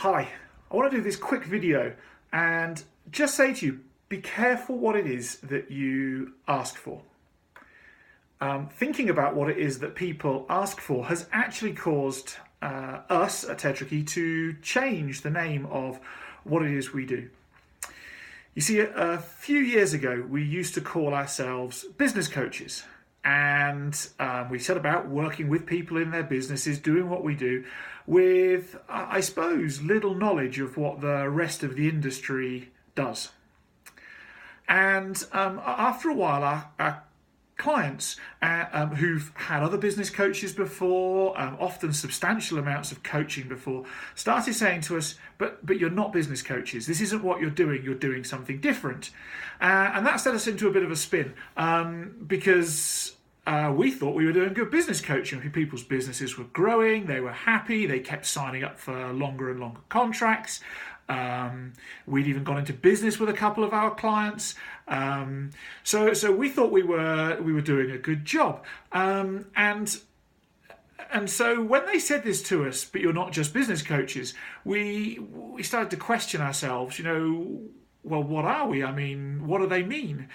Hi, I want to do this quick video and just say to you, be careful what it is that you ask for. Thinking about what it is that people ask for has actually caused us at TetraKey to change the name of what it is we do. You see, a few years ago, we used to call ourselves business coaches. And we set about working with people in their businesses, doing what we do, with, I suppose, little knowledge of what the rest of the industry does. And after a while, our clients who've had other business coaches before, often substantial amounts of coaching before, started saying to us, but you're not business coaches. This isn't what you're doing something different. And that set us into a bit of a spin because we thought we were doing good business coaching. People's businesses were growing, they were happy, they kept signing up for longer and longer contracts. We'd even gone into business with a couple of our clients. So we thought we were doing a good job. And so when they said this to us, but you're not just business coaches, we started to question ourselves, well, what are we? I mean, what do they mean?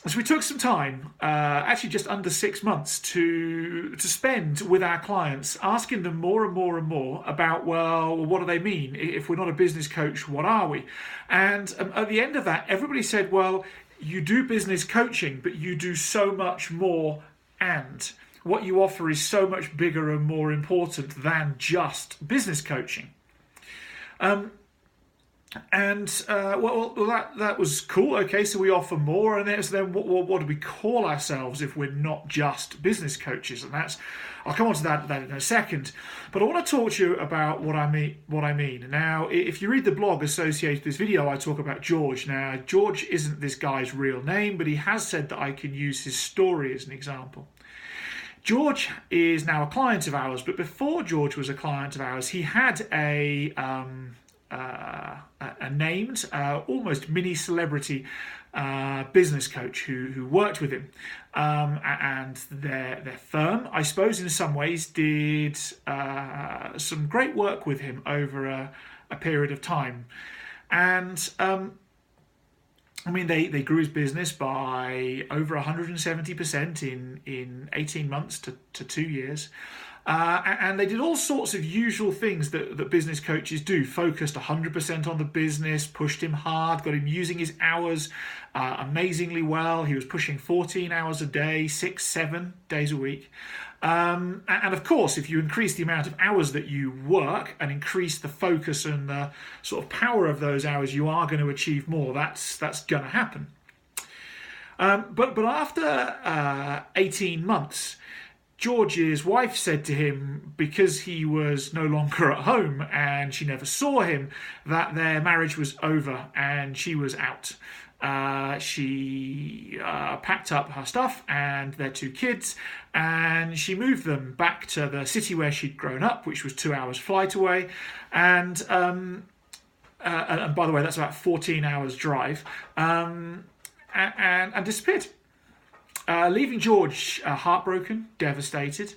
So we took some time, actually just under 6 months, to spend with our clients, asking them more and more and more about, well, what do they mean? If we're not a business coach, what are we? And at the end of that, everybody said, well, you do business coaching, but you do so much more, and what you offer is so much bigger and more important than just business coaching. That was cool. Okay, so we offer more, and then what do we call ourselves if we're not just business coaches? And I'll come on to that in a second. But I want to talk to you about what I mean. Now, if you read the blog associated with this video, I talk about George. Now, George isn't this guy's real name, but he has said that I can use his story as an example. George is now a client of ours, but before George was a client of ours, he had a named, almost mini celebrity business coach who worked with him, and their firm, I suppose, in some ways did some great work with him over a period of time. And they grew his business by over 170% in 18 months to 2 years. And they did all sorts of usual things that business coaches do. Focused 100% on the business, pushed him hard, got him using his hours amazingly well. He was pushing 14 hours a day, 6-7 days a week. And of course, if you increase the amount of hours that you work and increase the focus and the sort of power of those hours, you are going to achieve more. That's going to happen. But after 18 months, George's wife said to him, because he was no longer at home and she never saw him, that their marriage was over and she was out. She packed up her stuff and their 2 kids, and she moved them back to the city where she'd grown up, which was 2 hours flight away. And by the way, that's about 14 hours drive, and disappeared. Leaving George heartbroken, devastated.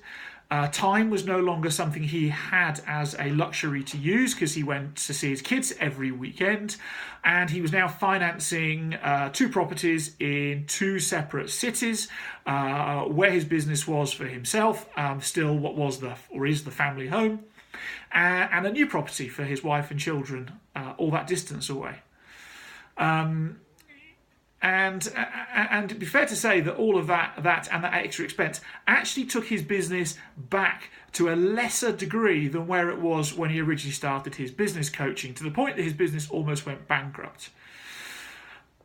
Time was no longer something he had as a luxury to use because he went to see his kids every weekend, and he was now financing 2 properties in 2 separate cities, where his business was for himself, still what was is the family home, and a new property for his wife and children, all that distance away. And it'd be fair to say that all of that and that extra expense actually took his business back to a lesser degree than where it was when he originally started his business coaching, to the point that his business almost went bankrupt.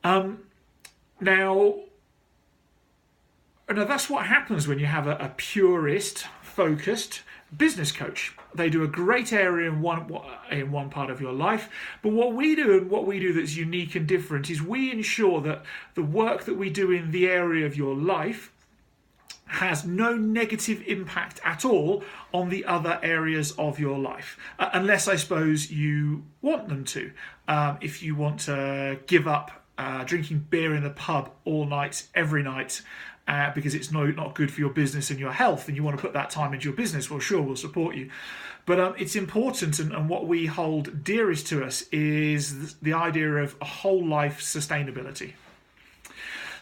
Now that's what happens when you have a purist, focused business coach. They do a great area in one part of your life, but what we do that's unique and different is we ensure that the work that we do in the area of your life has no negative impact at all on the other areas of your life, unless I suppose you want them to. If you want to give up drinking beer in the pub all night, every night, because it's not good for your business and your health, and you want to put that time into your business, well, sure, we'll support you. But it's important, and what we hold dearest to us is the idea of a whole life sustainability.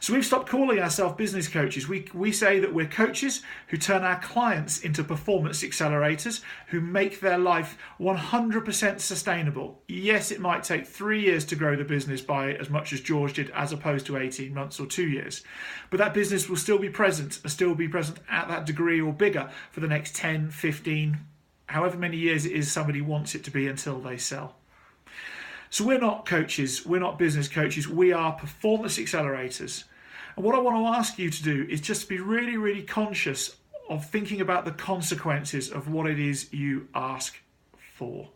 So we've stopped calling ourselves business coaches. We say that we're coaches who turn our clients into performance accelerators who make their life 100% sustainable. Yes, it might take 3 years to grow the business by as much as George did, as opposed to 18 months or 2 years. But that business will still be present at that degree or bigger for the next 10, 15, however many years it is somebody wants it to be until they sell. So we're not coaches, we're not business coaches, we are performance accelerators. And what I want to ask you to do is just be really, really conscious of thinking about the consequences of what it is you ask for.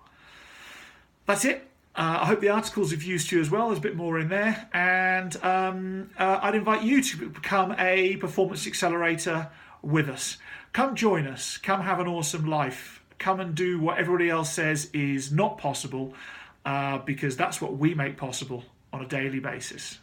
That's it. I hope the article's of use to you as well. There's a bit more in there. And I'd invite you to become a performance accelerator with us. Come join us. Come have an awesome life. Come and do what everybody else says is not possible, because that's what we make possible on a daily basis.